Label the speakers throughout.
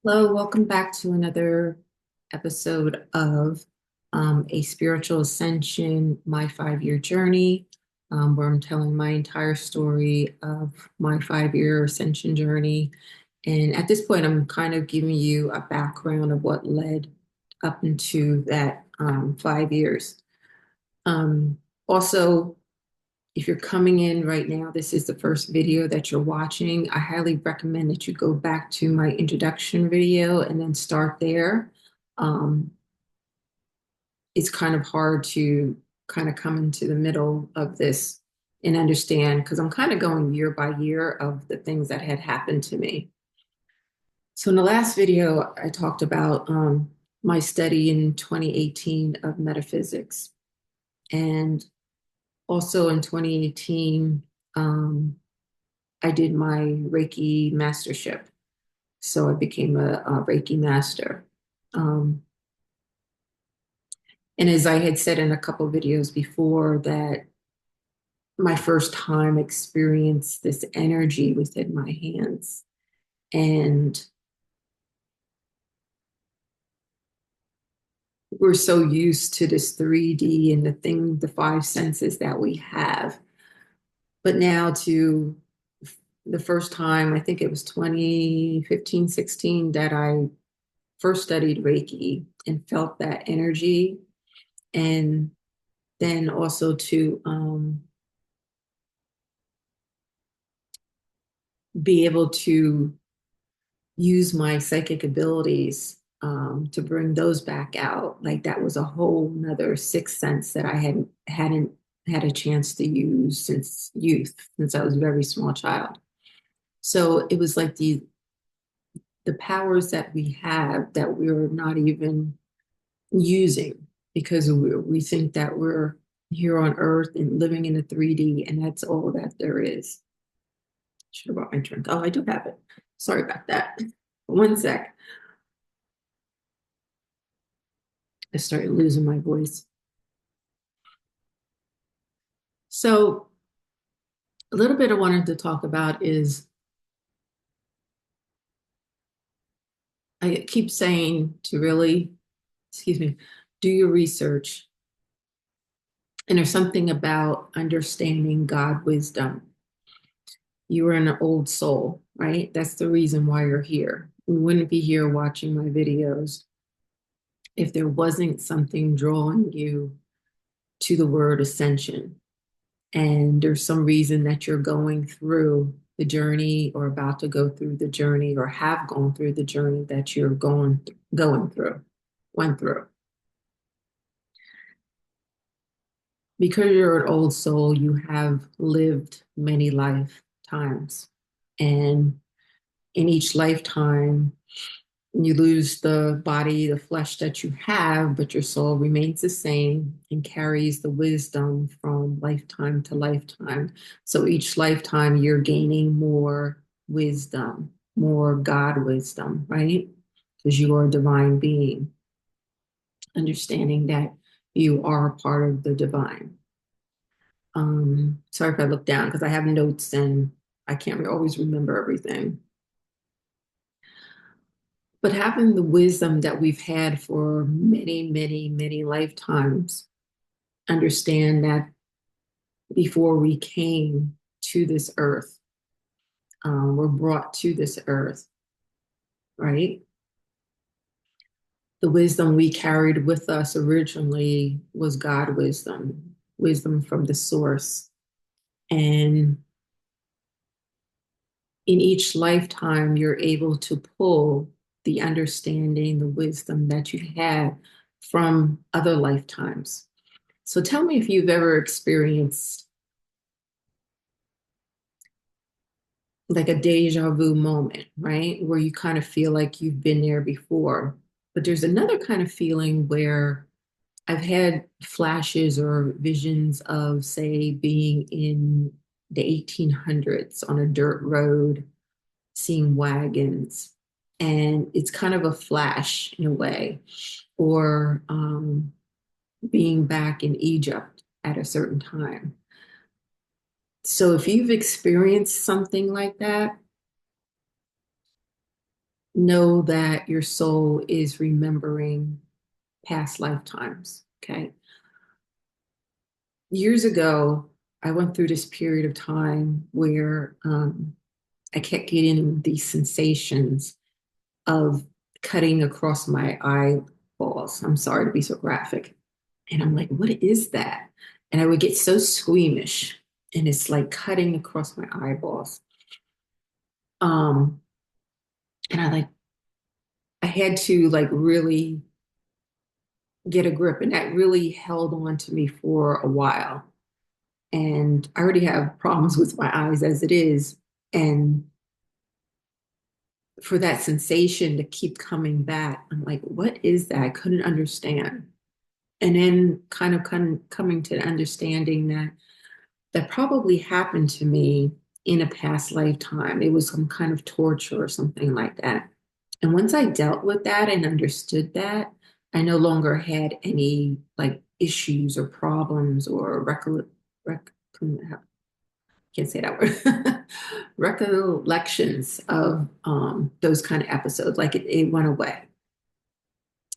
Speaker 1: Hello, welcome back to another episode of A Spiritual Ascension, my 5 year journey, where I'm telling my entire story of my 5 year ascension journey. And at this point, I'm kind of giving you a background of what led up into that 5 years. Also, if you're coming in right now, this is the first video that you're watching. I highly recommend that you go back to my introduction video and then start there. Um, it's kind of hard to kind of come into the middle of this and understand because I'm kind of going year by year of the things that had happened to me. So in the last video, I talked about my study in 2018 of metaphysics. And also in 2018, I did my Reiki mastership. So I became a Reiki master. Um, and as I had said in a couple videos before, that my first time experienced this energy within my hands. And we're so used to this 3D and the five senses that we have. But now to the first time, I think it was 2015, 16, that I first studied Reiki and felt that energy. And then also to be able to use my psychic abilities to bring those back out. Like that was a whole nother sixth sense that I hadn't had a chance to use since youth, since I was a very small child. So it was like the powers that we have that we're not even using because we think that we're here on earth and living in a 3D and that's all that there is. Should have brought my drink. Oh, I do have it. Sorry about that. One sec. I started losing my voice. So a little bit I wanted to talk about is I keep saying to really, excuse me, do your research. And there's something about understanding God wisdom. You are an old soul, right? That's the reason why you're here. We wouldn't be here watching my videos if there wasn't something drawing you to the word ascension. And there's some reason that you're going through the journey or about to go through the journey or have gone through the journey that you're going through, went through. Because you're an old soul, you have lived many lifetimes. And in each lifetime, you lose the body, the flesh that you have, but your soul remains the same and carries the wisdom from lifetime to lifetime. So each lifetime, you're gaining more wisdom, more God wisdom, right? Because you are a divine being, understanding that you are a part of the divine. Sorry if I look down because I have notes and I can't always remember everything. But having the wisdom that we've had for many, many, many lifetimes, understand that before we came to this earth, we're brought to this earth, right? The wisdom we carried with us originally was God wisdom, wisdom from the source. And in each lifetime, you're able to pull the understanding, the wisdom that you had from other lifetimes. So tell me if you've ever experienced like a deja vu moment, right? Where you kind of feel like you've been there before. But there's another kind of feeling where I've had flashes or visions of, say, being in the 1800s on a dirt road, seeing wagons. And it's kind of a flash in a way, or being back in Egypt at a certain time. So if you've experienced something like that, know that your soul is remembering past lifetimes. Okay. Years ago, I went through this period of time where I kept getting these sensations of cutting across my eyeballs. I'm sorry to be so graphic. And I'm like, what is that? And I would get so squeamish, and it's like cutting across my eyeballs. Um, and I had to like really get a grip, and that really held on to me for a while. And I already have problems with my eyes as it is. And for that sensation to keep coming back, I'm like, what is that? I couldn't understand. And then coming to the understanding that that probably happened to me in a past lifetime. It was some kind of torture or something like that. And once I dealt with that and understood that, I no longer had any like issues or problems or can't say that word, recollections of those kind of episodes. Like it went away.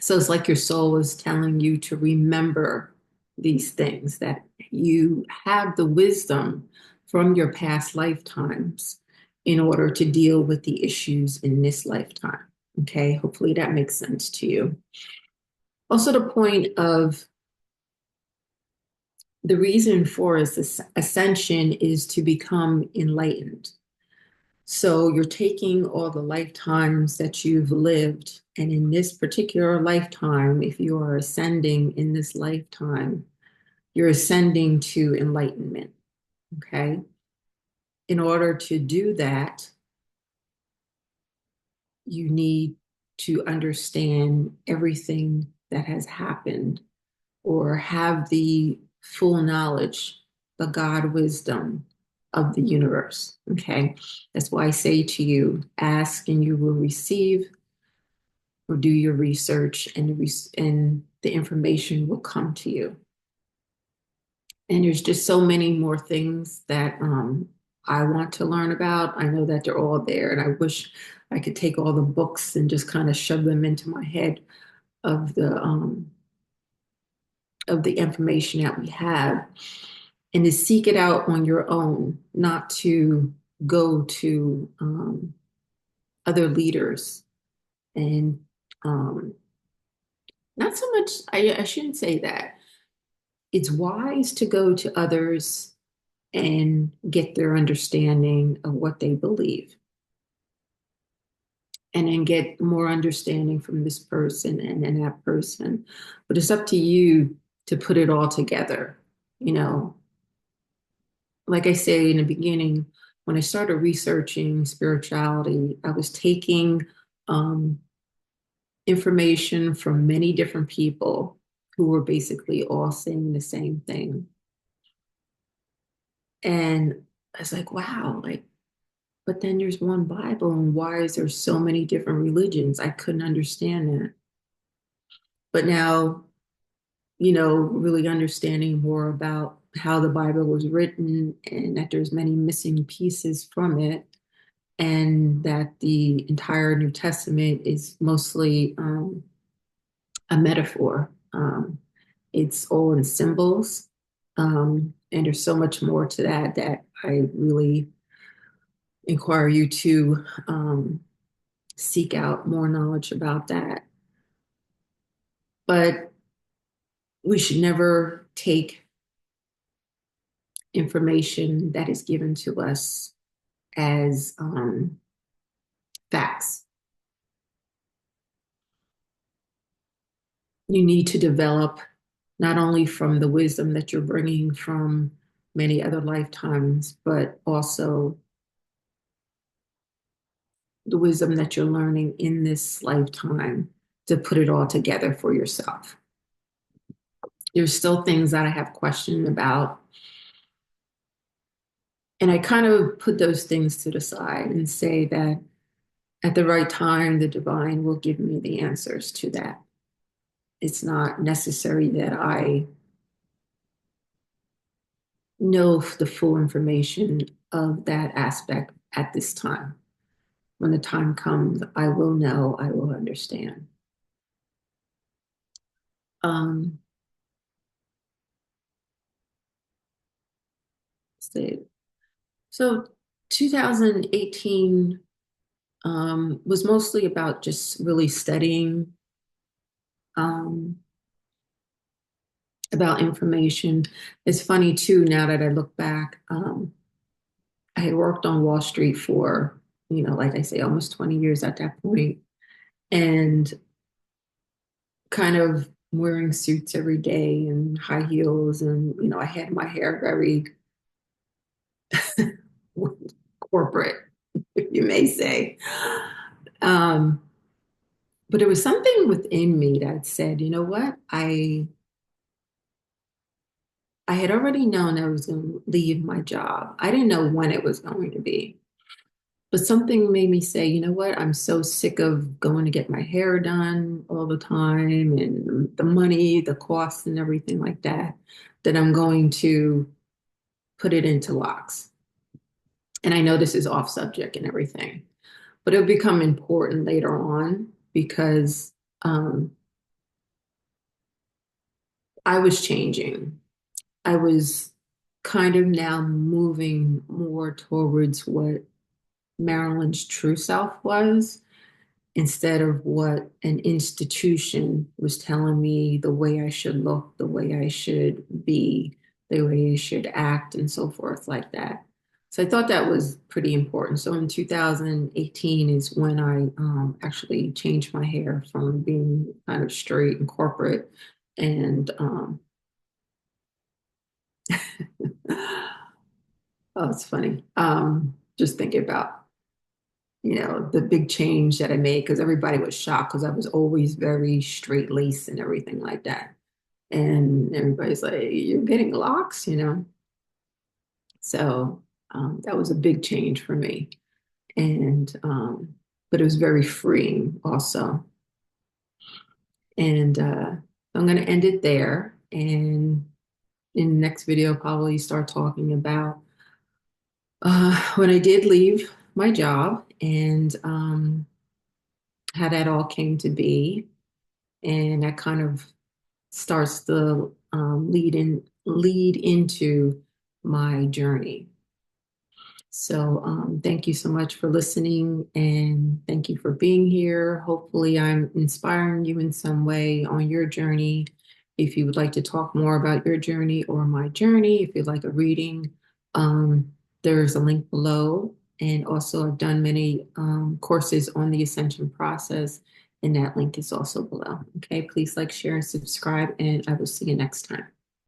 Speaker 1: So it's like your soul is telling you to remember these things, that you have the wisdom from your past lifetimes in order to deal with the issues in this lifetime. Okay, hopefully that makes sense to you. Also, the point of the reason for this ascension is to become enlightened. So you're taking all the lifetimes that you've lived, and in this particular lifetime, if you are ascending in this lifetime, you're ascending to enlightenment. Okay. In order to do that, you need to understand everything that has happened or have the full knowledge, the God wisdom of the universe. Okay. That's why I say to you, ask and you will receive, or do your research, and the information will come to you. And there's just so many more things that I want to learn about. I know that they're all there, and I wish I could take all the books and just kind of shove them into my head of the information that we have, and to seek it out on your own, not to go to other leaders and not so much. I shouldn't say that. It's wise to go to others and get their understanding of what they believe, and then get more understanding from this person and that person. But it's up to you to put it all together. You know, like I say in the beginning, when I started researching spirituality, I was taking um, information from many different people who were basically all saying the same thing. And I was like, wow, like, but then there's one Bible, and why is there so many different religions? I couldn't understand that. But now, really understanding more about how the Bible was written, and that there's many missing pieces from it, and that the entire New Testament is mostly a metaphor. It's all in symbols. And there's so much more to that I really inquire you to seek out more knowledge about that. But we should never take information that is given to us as facts. You need to develop not only from the wisdom that you're bringing from many other lifetimes, but also the wisdom that you're learning in this lifetime to put it all together for yourself. There's still things that I have questions about. And I kind of put those things to the side and say that at the right time, the divine will give me the answers to that. It's not necessary that I know the full information of that aspect at this time. when the time comes, I will know, I will understand. Um, so, so 2018 was mostly about just really studying um, about information. It's funny too, now that I look back, I had worked on Wall Street for, like I say, almost 20 years at that point, and kind of wearing suits every day and high heels. And, I had my hair very corporate, you may say. Um, but it was something within me that said, you know what? I had already known I was going to leave my job. I didn't know when it was going to be. But something made me say, you know what? I'm so sick of going to get my hair done all the time and the money, the costs, and everything like that, that I'm going to put it into locks. And I know this is off subject and everything, but it'll become important later on because um, I was changing. I was kind of now moving more towards what Marilyn's true self was, instead of what an institution was telling me the way I should look, the way I should be, the way I should act, and so forth, like that. So I thought that was pretty important. So in 2018 is when I actually changed my hair from being kind of straight and corporate. And oh, it's funny. Just thinking about the big change that I made, because everybody was shocked because I was always very straight laced and everything like that. And everybody's like, "You're getting locks?" So that was a big change for me. And but it was very freeing also. And I'm going to end it there. And in the next video, probably start talking about when I did leave my job and how that all came to be. And that kind of starts to lead into my journey. So thank you so much for listening, and thank you for being here. Hopefully I'm inspiring you in some way on your journey. If you would like to talk more about your journey or my journey, if you'd like a reading, um, there's a link below. And also I've done many courses on the ascension process, and that link is also below. Okay, please like, share, and subscribe, and I will see you next time.